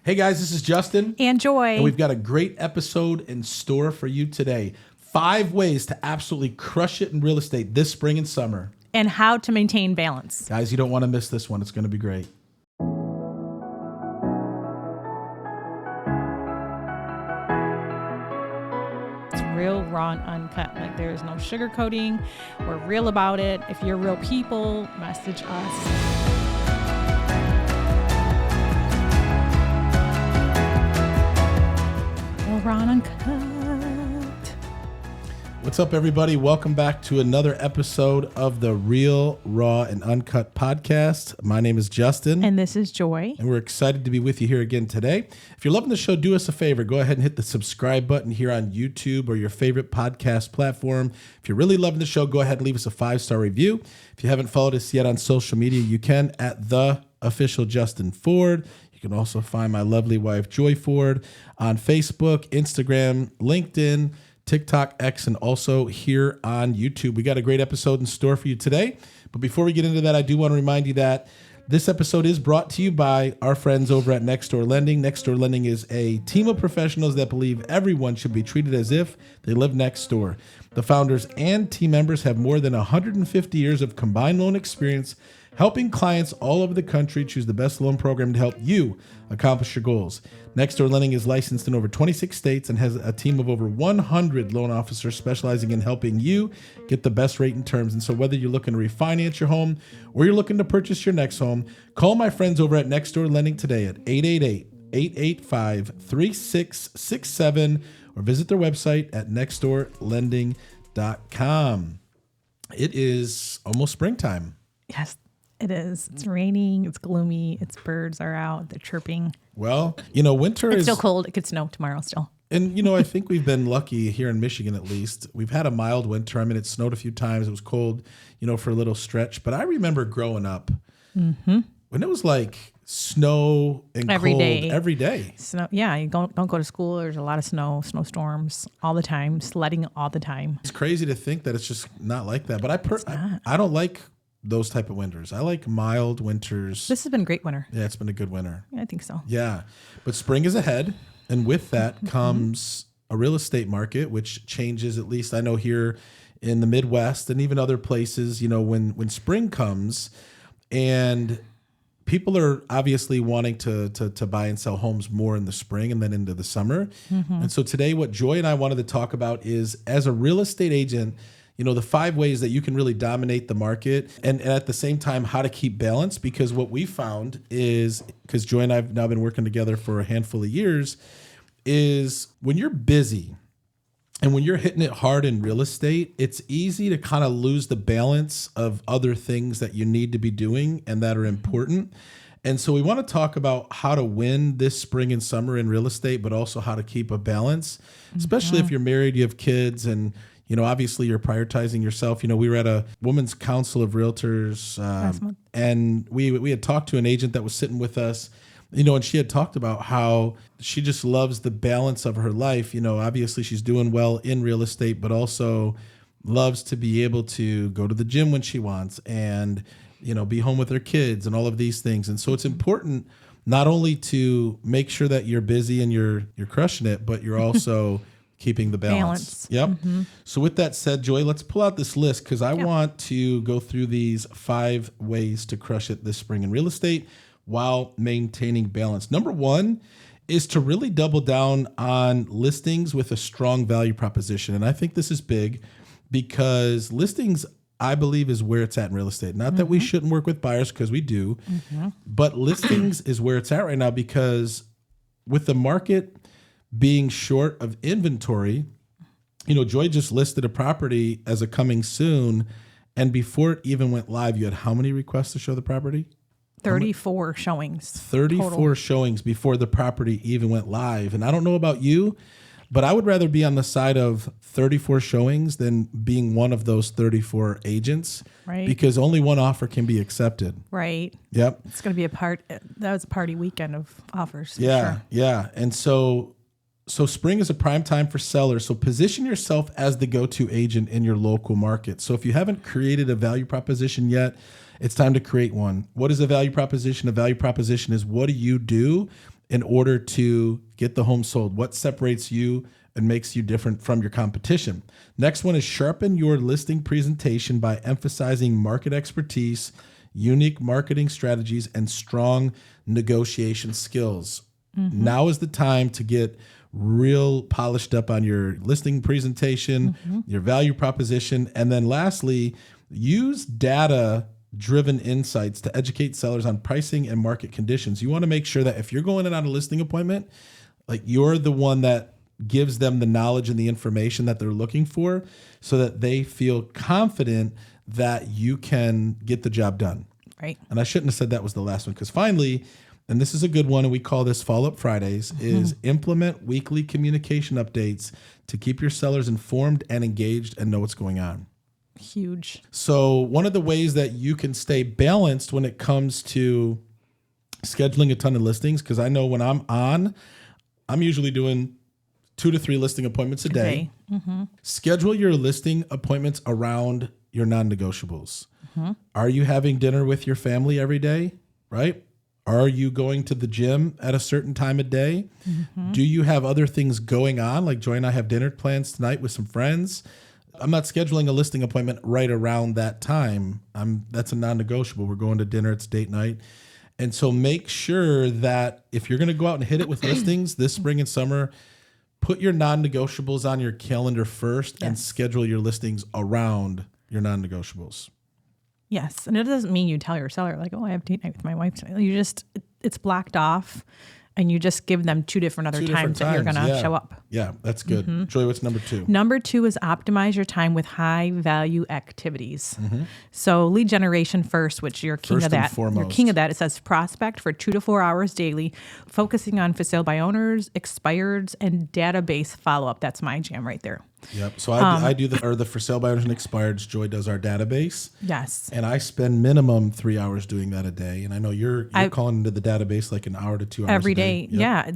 Hey guys, this is Justin. And Joy. And we've got a great episode in store for you today. 5 ways to absolutely crush it in real estate this spring and summer. And how to maintain balance. Guys, you don't want to miss this one. It's going to be great. It's real, raw, and uncut. Like there is no sugarcoating. We're real about it. If you're real people, message us. Raw and uncut. What's up, everybody? Welcome back to another episode of the Real, Raw, and Uncut podcast. My name is Justin. And this is Joy. And we're excited to be with you here again today. If you're loving the show, do us a favor. Go ahead and hit the subscribe button here on YouTube or your favorite podcast platform. If you're really loving the show, go ahead and leave us a 5-star review. If you haven't followed us yet on social media, you can at the official Justin Ford. You can also find my lovely wife, Joy Ford, on Facebook, Instagram, LinkedIn, TikTok, X, and also here on YouTube. We got a great episode in store for you today. But before we get into that, I do want to remind you that this episode is brought to you by our friends over at Nextdoor Lending. Nextdoor Lending is a team of professionals that believe everyone should be treated as if they live next door. The founders and team members have more than 150 years of combined loan experience helping clients all over the country choose the best loan program to help you accomplish your goals. Nextdoor Lending is licensed in over 26 states and has a team of over 100 loan officers specializing in helping you get the best rate and terms. And so whether you're looking to refinance your home or you're looking to purchase your next home, call my friends over at Nextdoor Lending today at 888-885-3667 or visit their website at nextdoorlending.com. It is almost springtime. Yes, it is. It's raining. It's gloomy. It's birds are out. They're chirping. Well, winter It's is still cold. It could snow tomorrow still. And, I think we've been lucky here in Michigan, at least. We've had a mild winter. I mean, it snowed a few times. It was cold, for a little stretch. But I remember growing up when it was like snow and Every cold day. every day. Snow. Yeah, you don't go to school. There's a lot of snowstorms all the time, sledding all the time. It's crazy to think that it's just not like that. But I don't like those type of winters. I like mild winters. This has been a great winter. Yeah, it's been a good winter. Yeah, I think so. Yeah. But spring is ahead. And with that comes a real estate market, which changes, at least I know here in the Midwest and even other places, when spring comes and people are obviously wanting to buy and sell homes more in the spring and then into the summer. And so today what Joy and I wanted to talk about is, as a real estate agent, the 5 ways that you can really dominate the market and at the same time, how to keep balance. Because what we found is, because Joy and I have now been working together for a handful of years, is when you're busy and when you're hitting it hard in real estate, it's easy to kind of lose the balance of other things that you need to be doing and that are important. And so we want to talk about how to win this spring and summer in real estate, but also how to keep a balance, especially if you're married, you have kids, and obviously you're prioritizing yourself. We were at a women's council of realtors, and we had talked to an agent that was sitting with us, and she had talked about how she just loves the balance of her life. Obviously she's doing well in real estate, but also loves to be able to go to the gym when she wants and, be home with her kids and all of these things. And so it's important not only to make sure that you're busy and you're crushing it, but you're also keeping the balance. Yep. So with that said, Joy, let's pull out this list because I want to go through these 5 ways to crush it this spring in real estate while maintaining balance. Number 1 is to really double down on listings with a strong value proposition. And I think this is big because listings, I believe, is where it's at in real estate. Not that we shouldn't work with buyers, because we do, but listings is where it's at right now, because with the market being short of inventory, Joy just listed a property as a coming soon, and before it even went live, you had how many requests to show the property? 34 showings. 34 total showings before the property even went live. And I don't know about you, but I would rather be on the side of 34 showings than being one of those 34 agents, right? Because only one offer can be accepted. Right. Yep. It's going to be that was a party weekend of offers. Yeah. Sure. Yeah. And so spring is a prime time for sellers. So position yourself as the go-to agent in your local market. So if you haven't created a value proposition yet, it's time to create one. What is a value proposition? A value proposition is, what do you do in order to get the home sold? What separates you and makes you different from your competition? Next one is sharpen your listing presentation by emphasizing market expertise, unique marketing strategies, and strong negotiation skills. Now is the time to get real polished up on your listing presentation, your value proposition. And then lastly, use data-driven insights to educate sellers on pricing and market conditions. You want to make sure that if you're going in on a listing appointment, like you're the one that gives them the knowledge and the information that they're looking for so that they feel confident that you can get the job done. Right. And I shouldn't have said that was the last one, because finally, and this is a good one, and we call this Follow-Up Fridays, is implement weekly communication updates to keep your sellers informed and engaged and know what's going on. Huge. So one of the ways that you can stay balanced when it comes to scheduling a ton of listings, because I know when I'm on, I'm usually doing 2 to 3 listing appointments a day. Schedule your listing appointments around your non-negotiables. Are you having dinner with your family every day, right? Are you going to the gym at a certain time of day? Do you have other things going on? Like Joy and I have dinner plans tonight with some friends. I'm not scheduling a listing appointment right around that time. That's a non-negotiable. We're going to dinner. It's date night. And so make sure that if you're going to go out and hit it with listings this spring and summer, put your non-negotiables on your calendar first and schedule your listings around your non-negotiables. Yes. And it doesn't mean you tell your seller like, oh, I have date night with my wife tonight. You just, it's blocked off and you just give them 2 different other times that you're going to show up. Yeah, that's good. Joy, what's number 2? Number 2 is optimize your time with high value activities. So lead generation first, which you're king First of that. and foremost. You're king of that. It says prospect for 2 to 4 hours daily, focusing on for sale by owners, expireds, and database follow-up. That's my jam right there. Yep. So I do the for sale by owners and expireds. Joy does our database. Yes. And I spend minimum 3 hours doing that a day. And I know you're calling into the database like an hour to 2 hours every a day. day. Yeah.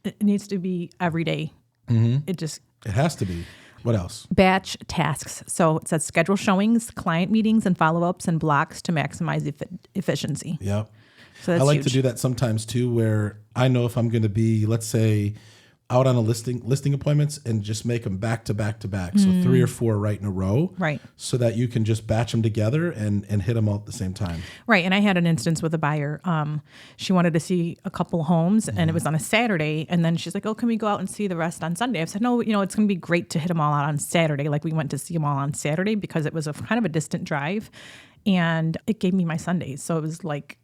It needs to be every day. It has to be. What else? Batch tasks. So it says schedule showings, client meetings, and follow-ups and blocks to maximize efficiency. Yep. So that's I like huge. to do that sometimes too, where I know if I'm going to be, let's say, out on a listing appointments and just make them back to back to back. So 3 or 4 right in a row. Right. So that you can just batch them together and hit them all at the same time. Right. And I had an instance with a buyer. She wanted to see a couple homes and it was on a Saturday. And then she's like, oh, can we go out and see the rest on Sunday? I said, no, it's going to be great to hit them all out on Saturday. Like we went to see them all on Saturday because it was kind of a distant drive and it gave me my Sundays. So it was like,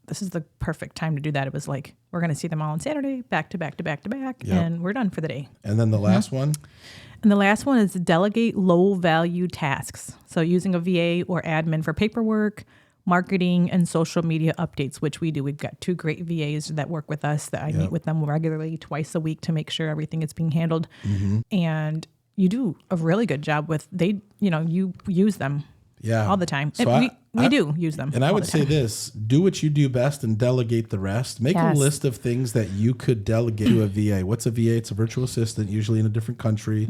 this is the perfect time to do that. It was like, we're going to see them all on Saturday, back to back to back to back, and we're done for the day. And then the last one? And the last one is delegate low-value tasks. So using a VA or admin for paperwork, marketing, and social media updates, which we do. We've got 2 great VAs that work with us that I meet with them regularly twice a week to make sure everything is being handled. And you do a really good job with, you use them all the time. So and we do use them. And I would say this, do what you do best and delegate the rest. Make a list of things that you could delegate to a VA. What's a VA? It's a virtual assistant, usually in a different country.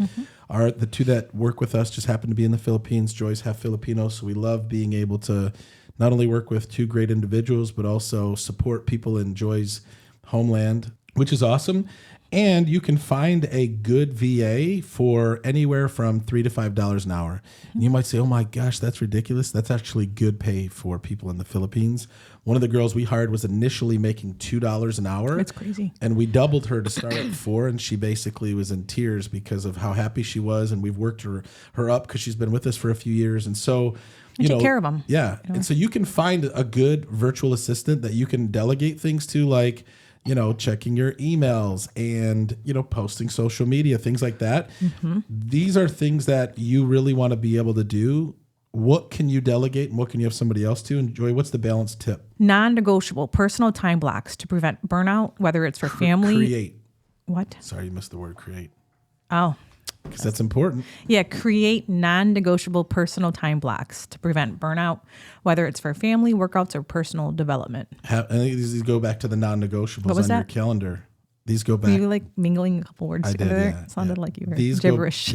The 2 that work with us just happen to be in the Philippines. Joy's half Filipino, so we love being able to not only work with 2 great individuals, but also support people in Joy's homeland, which is awesome. And you can find a good VA for anywhere from $3 to $5 an hour. And you might say, oh my gosh, that's ridiculous. That's actually good pay for people in the Philippines. One of the girls we hired was initially making $2 an hour. That's crazy. And we doubled her to start at 4, and she basically was in tears because of how happy she was. And we've worked her up because she's been with us for a few years. And so, take care of them. Yeah. And so you can find a good virtual assistant that you can delegate things to, like, checking your emails and, posting social media, things like that. These are things that you really want to be able to do. What can you delegate and what can you have somebody else to? And Joy, what's the balance tip? Non-negotiable personal time blocks to prevent burnout, whether it's for family. Create. What? Sorry, you missed the word create. Oh. Because that's important. Yeah, create non-negotiable personal time blocks to prevent burnout, whether it's for family, workouts, or personal development. I think these go back to the non-negotiables on your calendar. These go back. Were you like mingling a couple words together? Did, yeah. It sounded like you were these gibberish.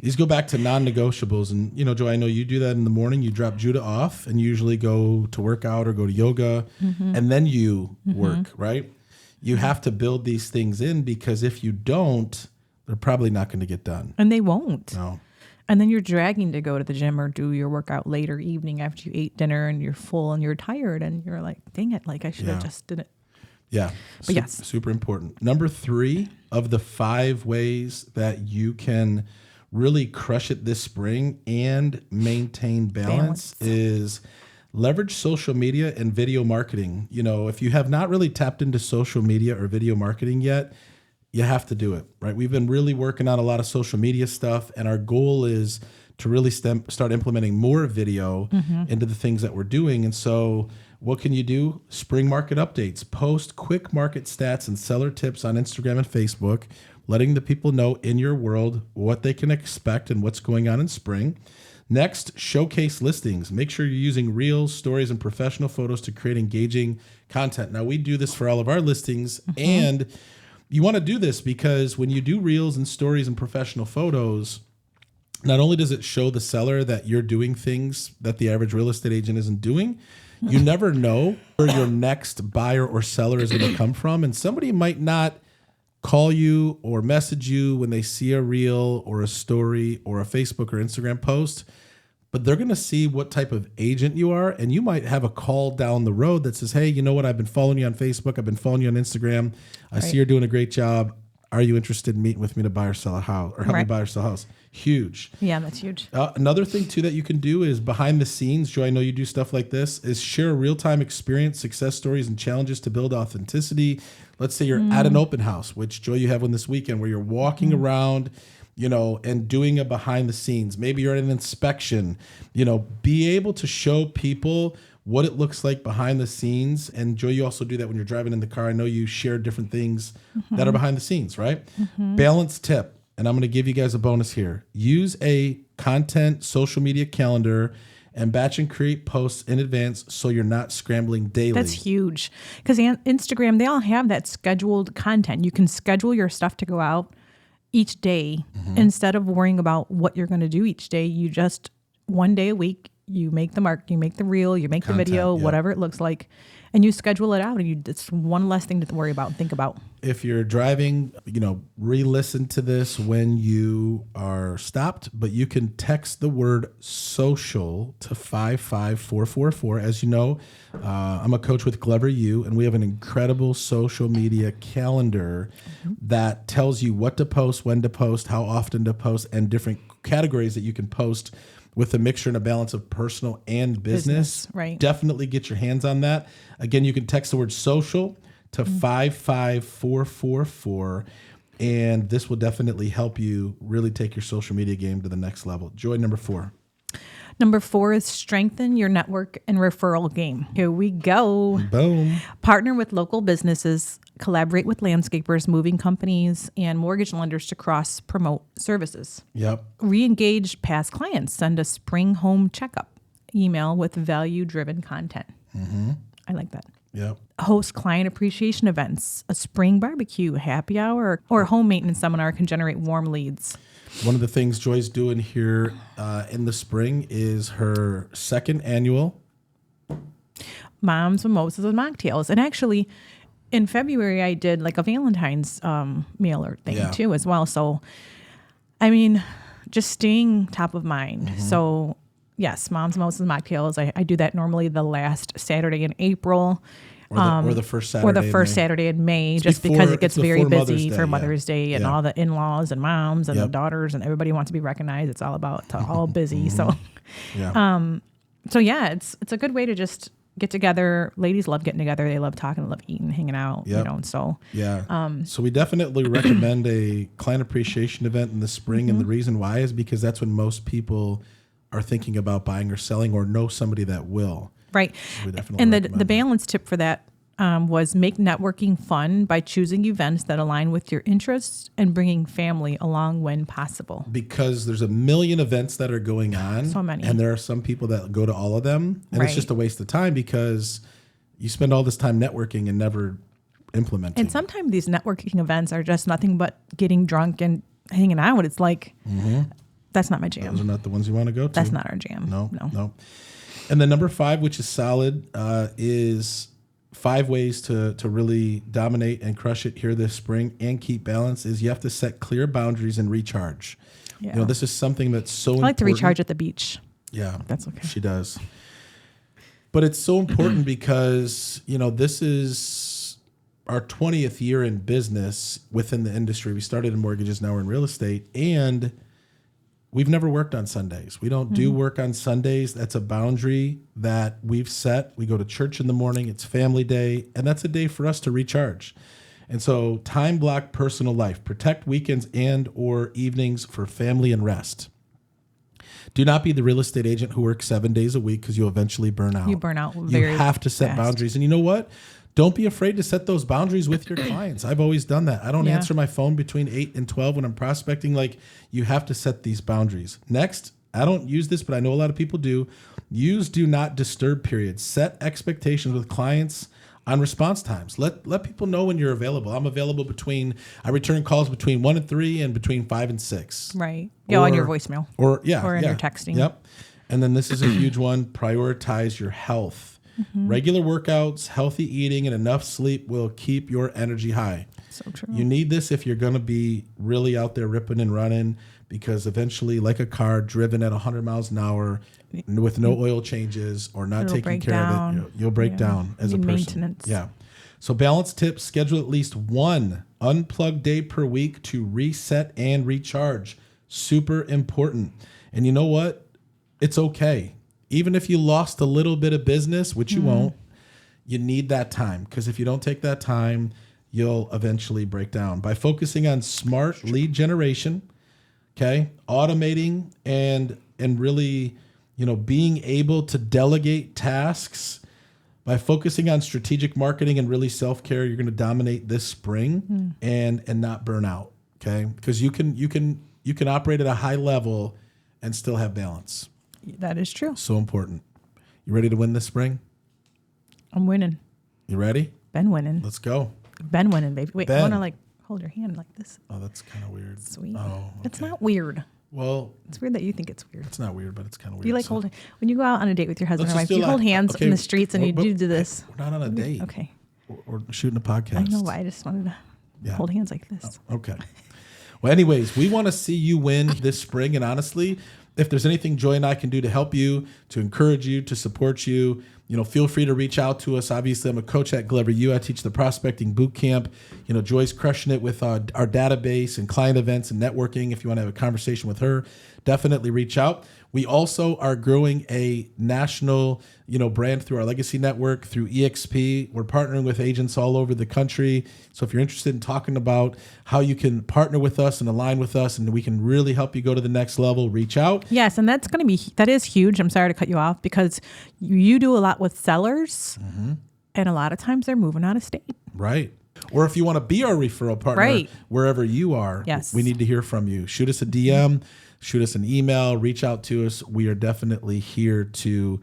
These go back to non-negotiables. And, Joy, I know you do that in the morning. You drop Judah off and usually go to work out or go to yoga, and then you work, right? You have to build these things in, because if you don't, they're probably not going to get done. And they won't. No. And then you're dragging to go to the gym or do your workout later evening after you ate dinner and you're full and you're tired and you're like, dang it, like I should have just did it. Yeah. But yes. Super important. Number 3 of the 5 ways that you can really crush it this spring and maintain balance is leverage social media and video marketing. If you have not really tapped into social media or video marketing yet, you have to do it, right? We've been really working on a lot of social media stuff, and our goal is to really start implementing more video into the things that we're doing. And so what can you do? Spring market updates, post quick market stats and seller tips on Instagram and Facebook, letting the people know in your world what they can expect and what's going on in spring. Next, showcase listings. Make sure you're using reels, stories, and professional photos to create engaging content. Now, we do this for all of our listings, and you want to do this because when you do reels and stories and professional photos, not only does it show the seller that you're doing things that the average real estate agent isn't doing, you never know where your next buyer or seller is going to come from. And somebody might not call you or message you when they see a reel or a story or a Facebook or Instagram post, but they're going to see what type of agent you are. And you might have a call down the road that says, hey, you know what? I've been following you on Facebook. I've been following you on Instagram. I see you're doing a great job. Are you interested in meeting with me to buy or sell a house or help me buy or sell a house? Huge. Yeah, that's huge. Another thing too that you can do is behind the scenes. Joy, I know you do stuff like this, is share real-time experience, success stories, and challenges to build authenticity. Let's say you're at an open house, which Joy, you have one this weekend, where you're walking around, and doing a behind the scenes. Maybe you're at an inspection, be able to show people what it looks like behind the scenes. And Joy, you also do that when you're driving in the car. I know you share different things that are behind the scenes, right? Balance tip. And I'm going to give you guys a bonus here. Use a content social media calendar and batch and create posts in advance so you're not scrambling daily. That's huge. Because Instagram, they all have that scheduled content. You can schedule your stuff to go out each day instead of worrying about what you're going to do each day. You just, one day a week, you make the mark, you make the reel, you make the video, whatever it looks like, and you schedule it out, and it's one less thing to worry about and think about. If you're driving, re-listen to this when you are stopped, but you can text the word social to 55444. As you know, I'm a coach with Clever U, and we have an incredible social media calendar that tells you what to post, when to post, how often to post, and different categories that you can post with a mixture and a balance of personal and business. Right. Definitely get your hands on that. Again, you can text the word social to 55444, and this will definitely help you really take your social media game to the next level. Joy, number 4. Number 4 is strengthen your network and referral game. Here we go. Boom. Partner with local businesses, collaborate with landscapers, moving companies, and mortgage lenders to cross-promote services. Yep. Re-engage past clients. Send a spring home checkup email with value-driven content. I like that. Yep. Host client appreciation events. A spring barbecue, happy hour, or a home maintenance seminar can generate warm leads. One of the things Joy's doing here in the spring is her second annual Moms, Mimosas, and Mocktails. And actually, in February, I did like a Valentine's mailer thing too as well. So, I mean, just staying top of mind. So, yes, Moms, Mimosas, and Mocktails. I do that normally the last Saturday in April. Or the first Saturday. Or the first Saturday in May, just because it gets very busy for Mother's Day and all the in-laws and moms and the daughters and everybody wants to be recognized. It's all all busy. So, it's a good way to just get together. Ladies love getting together. They love talking, love eating, hanging out. So we definitely recommend a client appreciation event in the spring, and the reason why is because that's when most people are thinking about buying or selling or know somebody that will. Right. And the balance tip for that was make networking fun by choosing events that align with your interests and bringing family along when possible. Because there's a million events that are going on. So many. And there are some people that go to all of them. And it's just a waste of time because you spend all this time networking and never implementing. And sometimes these networking events are just nothing but getting drunk and hanging out. It's like... That's not my jam. Those are not the ones you want to go to. That's not our jam. No. And then number 5, which is solid, is 5 ways to really dominate and crush it here this spring and keep balance is you have to set clear boundaries and recharge. Yeah. You know, this is something that's so important. I like to recharge at the beach. Yeah. That's okay. She does. But it's so important because, you know, this is our 20th year in business within the industry. We started in mortgages, now we're in real estate, and we've never worked on Sundays. We don't do work on Sundays. That's a boundary that we've set. We go to church in the morning. It's family day, and that's a day for us to recharge. And so time block personal life. Protect weekends and or evenings for family and rest. Do not be the real estate agent who works 7 days a week because you'll eventually burn out. You burn out very You have to set fast. boundaries. And you know what? Don't be afraid to set those boundaries with your clients. I've always done that. I don't answer my phone between 8 and 12 when I'm prospecting. Like, you have to set these boundaries. Next, I don't use this, but I know a lot of people do. Use do not disturb periods. Set expectations with clients on response times. Let people know when you're available. I'm available I return calls between 1 and 3 and between 5 and 6. Right. On your voicemail. Or in your texting. Yep. And then this is a huge one. Prioritize your health. Regular workouts, healthy eating, and enough sleep will keep your energy high. So true. You need this if you're going to be really out there ripping and running, because eventually, like a car driven at 100 miles an hour with no oil changes or not taking care of it, you'll break down as a person. Maintenance. Yeah. So balance tips, schedule at least one unplugged day per week to reset and recharge. Super important. And you know what? It's okay. Even if you lost a little bit of business, which you won't, you need that time. Because if you don't take that time, you'll eventually break down. By focusing on smart lead generation, okay, automating and really, being able to delegate tasks, by focusing on strategic marketing and really self-care, you're going to dominate this spring and not burn out, okay? Because you can operate at a high level and still have balance. That is true. So important. You ready to win this spring? I'm winning. You ready? Ben winning. Let's go. Ben winning, baby. Wait, Ben. I want to hold your hand like this. Oh, that's kind of weird. Sweet. Oh, okay. It's not weird. Well, it's weird that you think it's weird. It's not weird, but it's kind of weird. You like holding, when you go out on a date with your husband or wife, you hold hands in the streets and you do this. We're not on a date. Okay. We're shooting a podcast. I know, but I just wanted to hold hands like this. Oh, okay. Well, anyways, we want to see you win this spring. And honestly, if there's anything Joy and I can do to help you, to encourage you, to support you, feel free to reach out to us. Obviously, I'm a coach at Glover U. I teach the prospecting boot camp. Joy's crushing it with our database and client events and networking. If you want to have a conversation with her, definitely reach out. We also are growing a national, brand through our legacy network, through EXP. We're partnering with agents all over the country. So if you're interested in talking about how you can partner with us and align with us and we can really help you go to the next level, reach out. Yes, and that is huge. I'm sorry to cut you off because you do a lot with sellers and a lot of times they're moving out of state. Right. Or if you want to be our referral partner, wherever you are, we need to hear from you. Shoot us a DM. Shoot us an email, reach out to us. We are definitely here to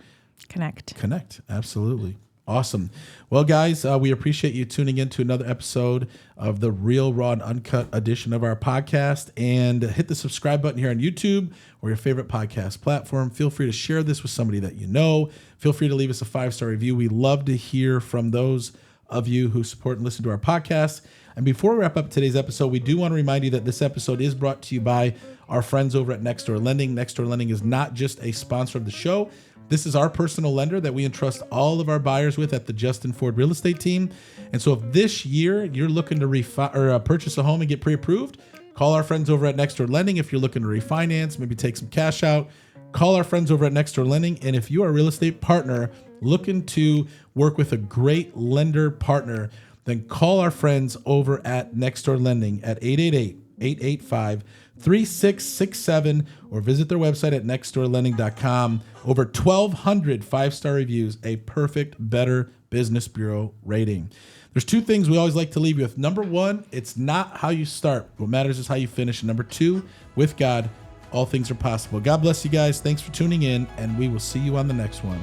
connect. Absolutely. Awesome. Well, guys, we appreciate you tuning in to another episode of the Real, Raw, and Uncut edition of our podcast. And hit the subscribe button here on YouTube or your favorite podcast platform. Feel free to share this with somebody that you know. Feel free to leave us a 5-star review. We love to hear from those of you who support and listen to our podcast. And before we wrap up today's episode, we do want to remind you that this episode is brought to you by our friends over at Nextdoor Lending. Nextdoor Lending is not just a sponsor of the show. This is our personal lender that we entrust all of our buyers with at the Justin Ford Real Estate Team. And so if this year you're looking to purchase a home and get pre-approved, call our friends over at Nextdoor Lending. If you're looking to refinance, maybe take some cash out, call our friends over at Nextdoor Lending. And if you are a real estate partner looking to work with a great lender partner, then call our friends over at Nextdoor Lending at 888-885-3667 or visit their website at nextdoorlending.com. Over 1,200 5-star reviews, a perfect Better Business Bureau rating. There's 2 things we always like to leave you with. Number 1, it's not how you start. What matters is how you finish. And number 2, with God, all things are possible. God bless you guys. Thanks for tuning in, and we will see you on the next one.